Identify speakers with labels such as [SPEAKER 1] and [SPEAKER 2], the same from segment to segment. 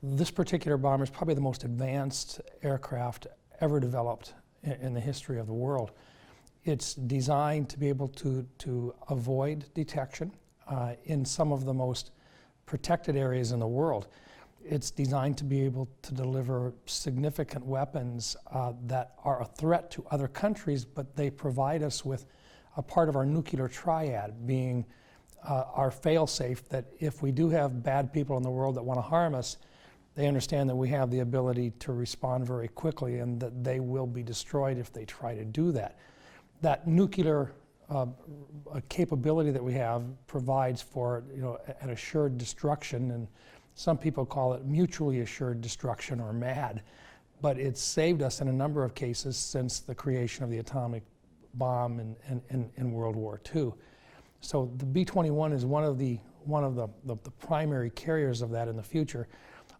[SPEAKER 1] This particular bomber is probably the most advanced aircraft ever developed in the history of the world. It's designed to be able to avoid detection in some of the most protected areas in the world. It's designed to be able to deliver significant weapons that are a threat to other countries, but they provide us with a part of our nuclear triad, being our fail-safe, that if we do have bad people in the world that want to harm us, they understand that we have the ability to respond very quickly and that they will be destroyed if they try to do that. That nuclear capability that we have provides for an assured destruction, and some people call it mutually assured destruction or MAD, but it's saved us in a number of cases since the creation of the atomic bomb in World War II. So the B-21 is one of the primary carriers of that in the future,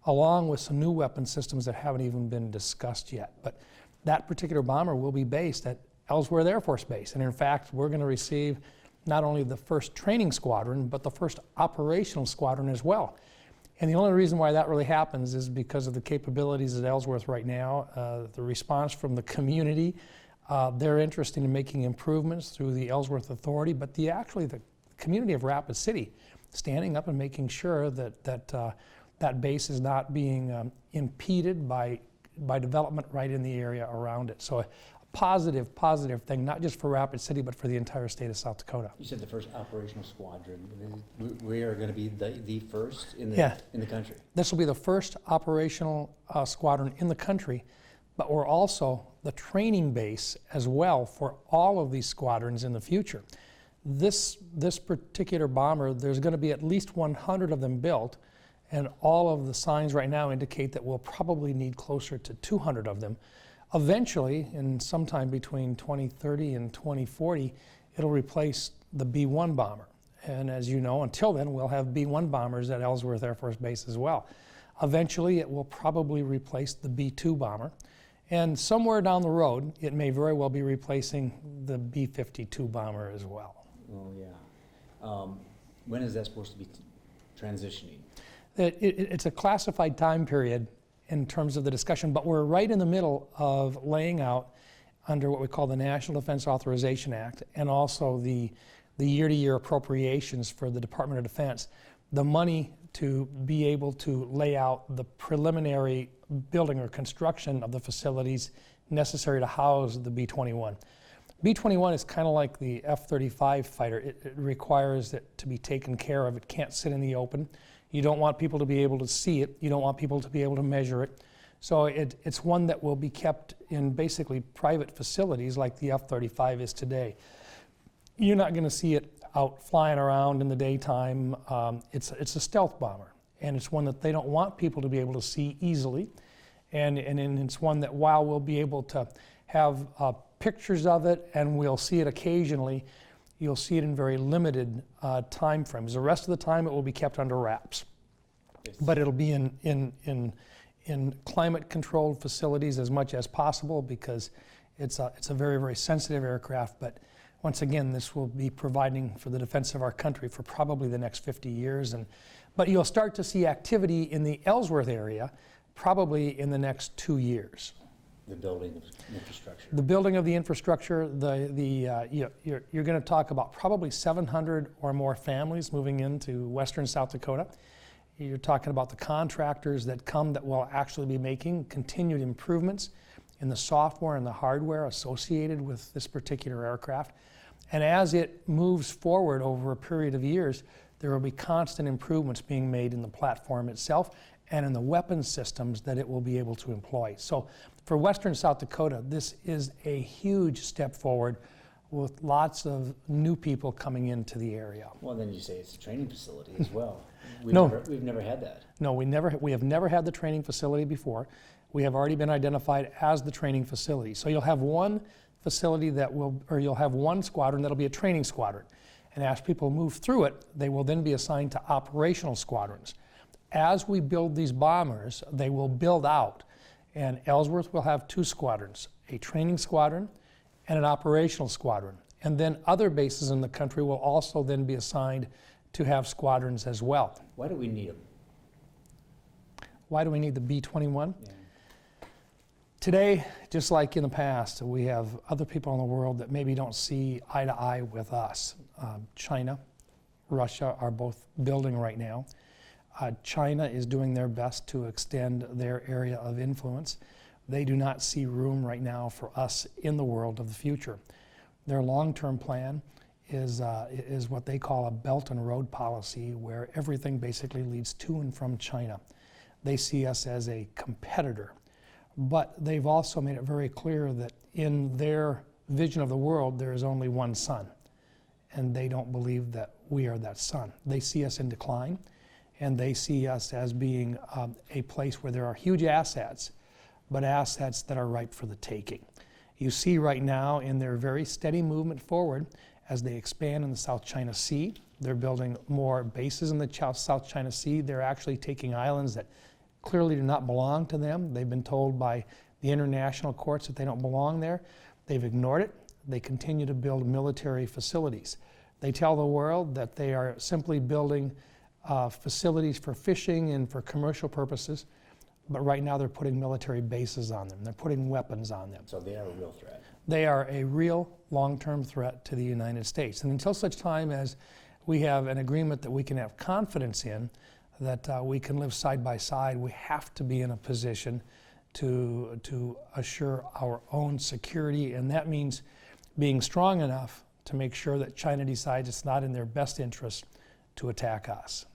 [SPEAKER 1] along with some new weapon systems that haven't even been discussed yet. But that particular bomber will be based at Ellsworth Air Force Base, and in fact we're going to receive not only the first training squadron but the first operational squadron as well. And the only reason why that really happens is because of the capabilities at Ellsworth right now, the response from the community. They're interested in making improvements through the Ellsworth Authority, but the community of Rapid City standing up and making sure that base is not being impeded by development right in the area around it. So a positive thing, not just for Rapid City, but for the entire state of South Dakota.
[SPEAKER 2] You said the first operational squadron. We are going to be the first in the country.
[SPEAKER 1] This will be the first operational squadron in the country, but we're also the training base as well for all of these squadrons in the future. This particular bomber, there's going to be at least 100 of them built, and all of the signs right now indicate that we'll probably need closer to 200 of them. Eventually, in sometime between 2030 and 2040, it'll replace the B-1 bomber. And as you know, until then, we'll have B-1 bombers at Ellsworth Air Force Base as well. Eventually, it will probably replace the B-2 bomber. And somewhere down the road, it may very well be replacing the B-52 bomber as well.
[SPEAKER 2] Oh, yeah. When is that supposed to be transitioning?
[SPEAKER 1] It's a classified time period in terms of the discussion, but we're right in the middle of laying out, under what we call the National Defense Authorization Act and also the year-to-year appropriations for the Department of Defense, the money to be able to lay out the preliminary building or construction of the facilities necessary to house the B-21. B-21 is kind of like the F-35 fighter. It requires it to be taken care of. It can't sit in the open. You don't want people to be able to see it. You don't want people to be able to measure it. So it's one that will be kept in basically private facilities like the F-35 is today. You're not going to see it out flying around in the daytime. It's a stealth bomber, and it's one that they don't want people to be able to see easily. And it's one that while we'll be able to have pictures of it and we'll see it occasionally, you'll see it in very limited time frames. The rest of the time it will be kept under wraps. Yes. But it'll be in climate-controlled facilities as much as possible, because it's a very, very sensitive aircraft. But once again, this will be providing for the defense of our country for probably the next 50 years. But you'll start to see activity in the Ellsworth area probably in the next 2 years.
[SPEAKER 2] The building of infrastructure.
[SPEAKER 1] The building of the infrastructure. You're going to talk about probably 700 or more families moving into western South Dakota. You're talking about the contractors that come that will actually be making continued improvements in the software and the hardware associated with this particular aircraft. And as it moves forward over a period of years, there will be constant improvements being made in the platform itself and in the weapon systems that it will be able to employ. So for western South Dakota, this is a huge step forward with lots of new people coming into the area.
[SPEAKER 2] Well, then you say it's a training facility as well. We've never had that.
[SPEAKER 1] No, we have never had the training facility before. We have already been identified as the training facility. So you'll have one facility you'll have one squadron that'll be a training squadron. And as people move through it, they will then be assigned to operational squadrons. As we build these bombers, they will build out. And Ellsworth will have 2 squadrons, a training squadron and an operational squadron. And then other bases in the country will also then be assigned to have squadrons as well.
[SPEAKER 2] Why do we need them?
[SPEAKER 1] Why do we need the B-21?
[SPEAKER 2] Yeah.
[SPEAKER 1] Today, just like in the past, we have other people in the world that maybe don't see eye to eye with us. China, Russia are both building right now. China is doing their best to extend their area of influence. They do not see room right now for us in the world of the future. Their long-term plan is what they call a Belt and Road policy, where everything basically leads to and from China. They see us as a competitor. But they've also made it very clear that in their vision of the world, there is only one sun. And they don't believe that we are that sun. They see us in decline, and they see us as being a place where there are huge assets, but assets that are ripe for the taking. You see right now in their very steady movement forward as they expand in the South China Sea. They're building more bases in the South China Sea. They're actually taking islands that clearly do not belong to them. They've been told by the international courts that they don't belong there. They've ignored it. They continue to build military facilities. They tell the world that they are simply building facilities for fishing and for commercial purposes, but right now they're putting military bases on them. They're putting weapons on them.
[SPEAKER 2] So they are a real threat.
[SPEAKER 1] They are a real long-term threat to the United States. And until such time as we have an agreement that we can have confidence in, that we can live side by side, we have to be in a position to assure our own security, and that means being strong enough to make sure that China decides it's not in their best interest to attack us.